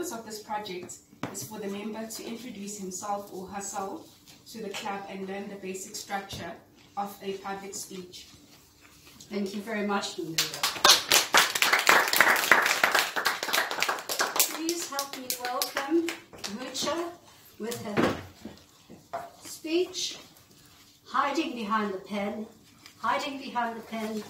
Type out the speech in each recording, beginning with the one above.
purpose of this project is for the member to introduce himself or herself to the club and learn the basic structure of a public speech. Thank you very much, Mundura. Please help me welcome Mucha with her speech, Hiding Behind the Pen, Hiding Behind the Pen.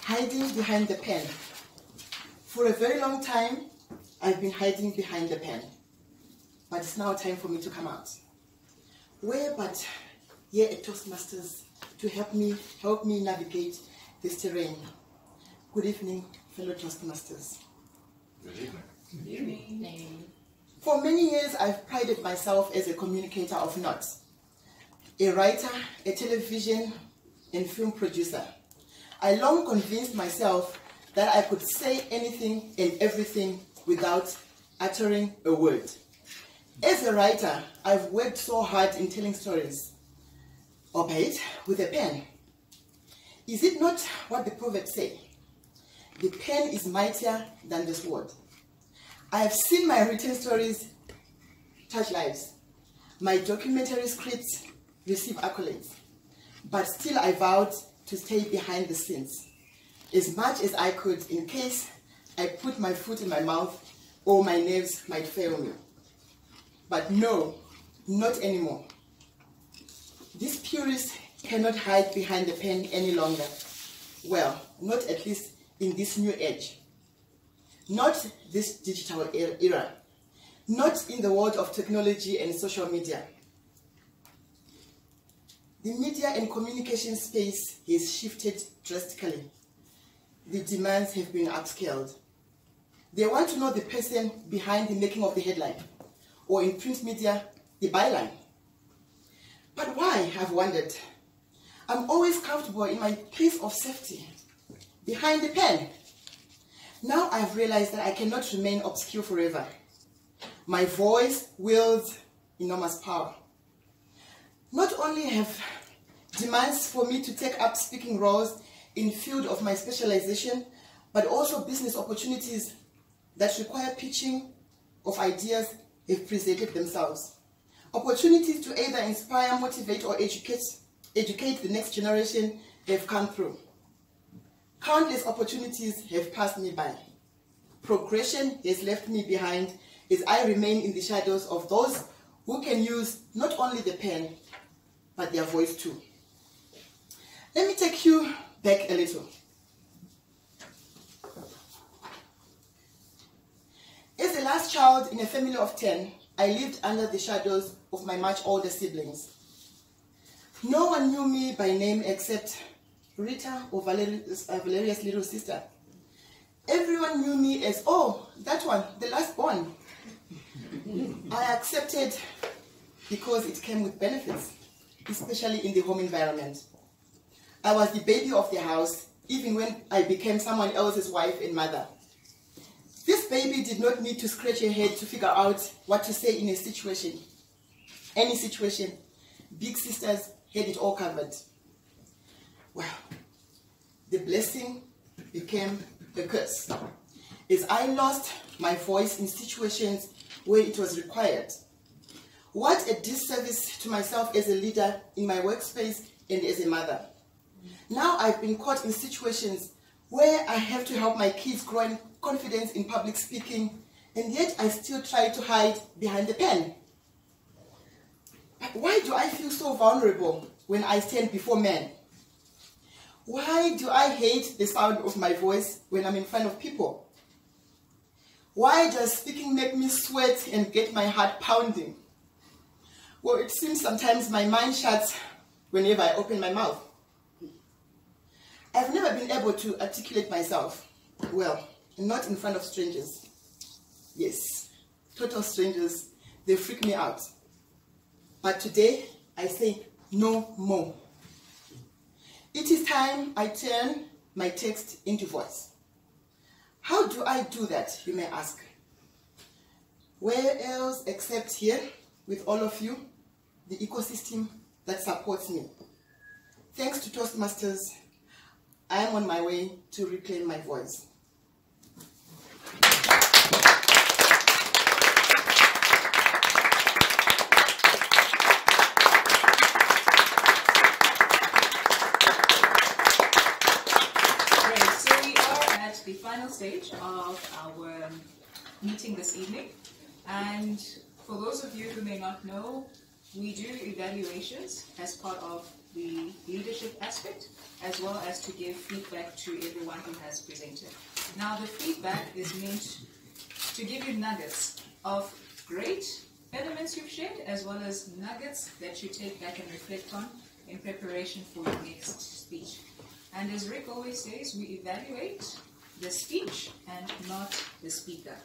Hiding behind the pen. For a very long time, I've been hiding behind the pen. But it's now time for me to come out. Where but here at Toastmasters to help me navigate this terrain. Good evening, fellow Toastmasters. Good evening. Good evening. For many years, I've prided myself as a communicator of note, a writer, a television and film producer. I long convinced myself that I could say anything and everything without uttering a word. As a writer, I've worked so hard in telling stories, albeit with a pen. Is it not what the proverbs say? The pen is mightier than the sword. I have seen my written stories touch lives. My documentary scripts receive accolades. But still I vowed to stay behind the scenes as much as I could in case I put my foot in my mouth or my nerves might fail me. But no, not anymore. These purists cannot hide behind the pen any longer. Well, not at least in this new age. Not this digital era. Not in the world of technology and social media. The media and communication space has shifted drastically. The demands have been upscaled. They want to know the person behind the making of the headline, or in print media, the byline. But why, I've wondered. I'm always comfortable in my place of safety, behind the pen. Now I've realized that I cannot remain obscure forever. My voice wields enormous power. Not only have demands for me to take up speaking roles in field of my specialization, but also business opportunities that require pitching of ideas have presented themselves. Opportunities to either inspire, motivate, or educate the next generation have come through. Countless opportunities have passed me by. Progression has left me behind as I remain in the shadows of those who can use not only the pen, but their voice too. Let me take you back a little. As the last child in a family of 10, I lived under the shadows of my much older siblings. No one knew me by name except Rita, or Valeria's little sister. Everyone knew me as, oh, that one, the last born. I accepted because it came with benefits, especially in the home environment. I was the baby of the house, even when I became someone else's wife and mother. This baby did not need to scratch her head to figure out what to say in a situation. Any situation. Big sisters had it all covered. Well, the blessing became a curse, as I lost my voice in situations where it was required. What a disservice to myself as a leader in my workspace and as a mother. Now I've been caught in situations where I have to help my kids grow in confidence in public speaking, and yet I still try to hide behind the pen. But why do I feel so vulnerable when I stand before men? Why do I hate the sound of my voice when I'm in front of people? Why does speaking make me sweat and get my heart pounding? Well, it seems sometimes my mind shuts whenever I open my mouth. I've never been able to articulate myself well, not in front of strangers. Yes, total strangers, they freak me out. But today, I say no more. It is time I turn my text into voice. How do I do that, you may ask? Where else except here with all of you, the ecosystem that supports me. Thanks to Toastmasters, I am on my way to reclaim my voice. The final stage of our meeting this evening, and for those of you who may not know, we do evaluations as part of the leadership aspect, as well as to give feedback to everyone who has presented. Now, the feedback is meant to give you nuggets of great elements you've shared, as well as nuggets that you take back and reflect on in preparation for your next speech. And as Rick always says, we evaluate the speech and not the speaker.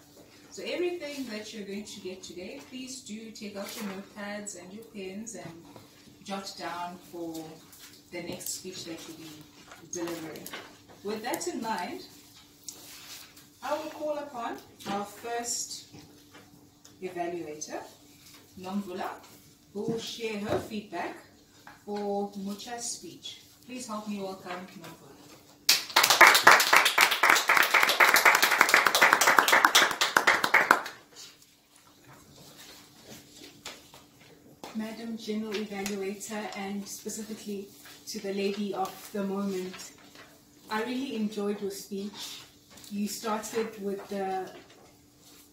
So everything that you're going to get today, please do take out your notepads and your pens and jot down for the next speech that you'll be delivering. With that in mind, I will call upon our first evaluator, Nomvula, who will share her feedback for Mucha's speech. Please help me welcome Nomvula. Madam General Evaluator, and specifically to the lady of the moment, I really enjoyed your speech. You started with the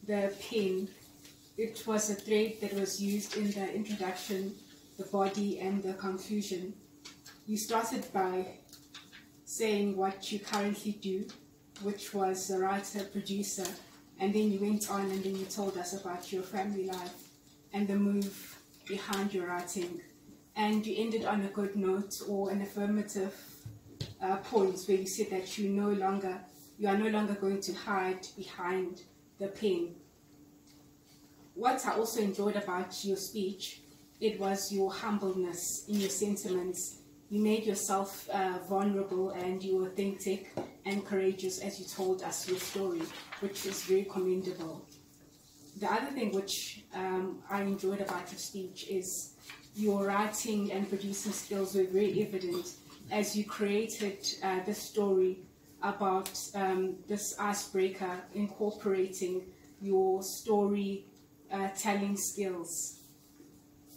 pen. It was a thread that was used in the introduction, the body, and the conclusion. You started by saying what you currently do, which was a writer, producer, and then you went on and then you told us about your family life and the move behind your writing, and you ended on a good note or an affirmative point where you said that you are no longer going to hide behind the pen. What I also enjoyed about your speech, it was your humbleness in your sentiments. You made yourself vulnerable, and you were authentic and courageous as you told us your story, which is very commendable. The other thing which I enjoyed about your speech is your writing and producing skills were very evident as you created this story about this icebreaker, incorporating your story telling skills.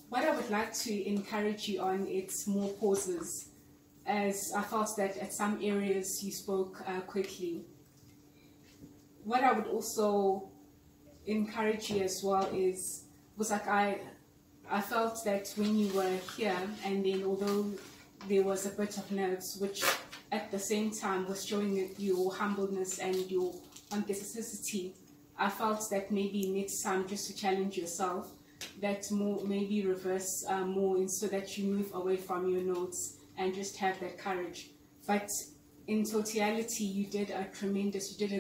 What I would like to encourage you on, it's more pauses, as I felt that at some areas you spoke quickly. What I would also encourage you as well was like I felt that when you were here, and then although there was a bit of nerves, which at the same time was showing your humbleness and your authenticity, I felt that maybe next time, just to challenge yourself, that more maybe reverse more, and so that you move away from your notes and just have that courage. But in totality, you did a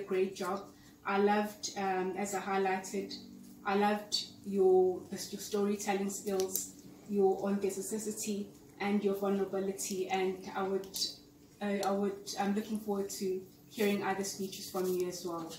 great job. I loved, as I highlighted, I loved your storytelling skills, your authenticity, and your vulnerability. And I'm looking forward to hearing other speeches from you as well.